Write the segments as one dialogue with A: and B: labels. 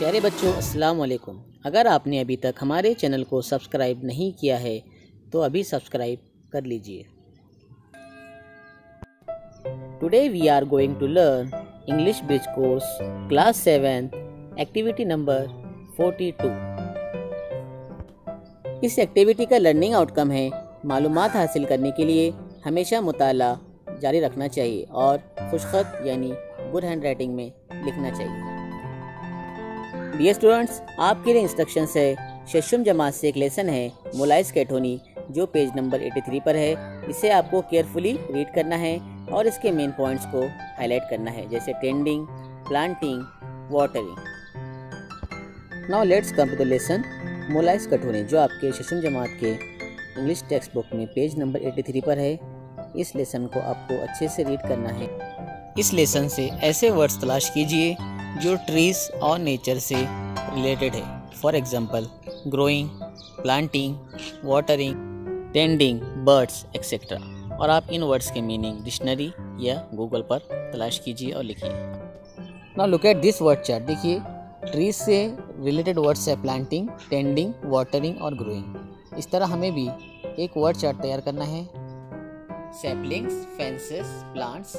A: प्यारे बच्चों, अस्सलाम वालेकुम। अगर आपने अभी तक हमारे चैनल को सब्सक्राइब नहीं किया है तो अभी सब्सक्राइब कर लीजिए। Today we are going to learn English bridge course class 7 activity number 42। इस एक्टिविटी का लर्निंग आउटकम है मालूमात हासिल करने के लिए हमेशा मुताला जारी रखना चाहिए और खुशखत यानी गुड हैंड राइटिंग में लिखना चाहिए। डियर स्टूडेंट्स, आपके लिए इंस्ट्रक्शंस है। शशुम जमात से एक लेसन है मोलाइस कैटोनी जो पेज नंबर 83 पर है। इसे आपको केयरफुली रीड करना है और इसके मेन पॉइंट्स को हाईलाइट करना है, जैसे tending, planting, watering. Now let's come to the lesson मोलाइस कैटोनी जो आपके शशुम जमात के इंग्लिश टेक्स्ट बुक में पेज नंबर 83 पर है। इस लेसन को आपको अच्छे से रीड करना है। इस लेसन से ऐसे वर्ड्स तलाश कीजिए जो ट्रीज और नेचर से रिलेटेड है। For example growing, planting, watering, tending, birds etcetera. और आप इन वर्ड्स के मीनिंग डिक्शनरी या गूगल पर तलाश कीजिए और लिखिए। Now look at this word chart. देखिए, ट्रीज से रिलेटेड वर्ड्स है प्लांटिंग, टेंडिंग, वाटरिंग और ग्रोइंग। इस तरह हमें भी एक वर्ड चार्ट तैयार करना है। सैपलिंग्स, फेंसेस, प्लांट्स,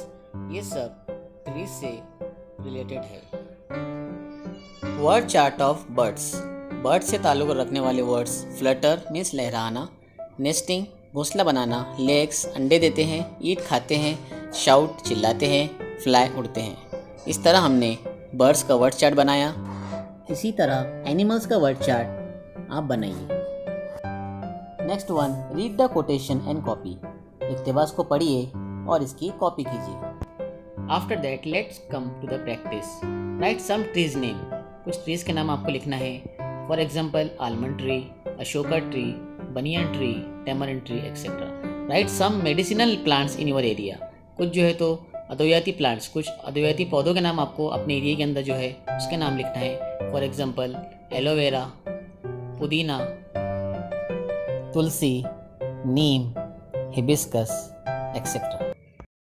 A: ये सब ट्रीज से रिलेटेड है। Word chart of birds. Bird से ताल्लुक़ रखने वाले वर्ड्स फ्लटर मीन्स लहराना, नेस्टिंग घोंसला बनाना, लेग्स अंडे देते हैं, ईट खाते हैं, शाउट चिल्लाते हैं, फ्लाई उड़ते हैं। इस तरह हमने बर्ड्स का वर्ड चार्ट बनाया। इसी तरह एनिमल्स का वर्ड चार्ट आप बनाइए। Next one, read the quotation and copy. इक़्तिबास को पढ़िए और इसकी कॉपी कीजिए। After that let's come to the practice. Write some trees name. कुछ ट्रीज के नाम आपको लिखना है। For example almond tree, Ashoka tree, banyan tree, tamarind tree etcetera. Write some medicinal plants in your area. कुछ जो है तो अद्वियाती प्लांट्स, कुछ अद्वियाती पौधों के नाम आपको अपने एरिया के अंदर जो है उसके नाम लिखना है। फॉर एग्जाम्पल एलोवेरा, पुदीना, तुलसी, नीम, हिबिस्कस एक्सेट्रा।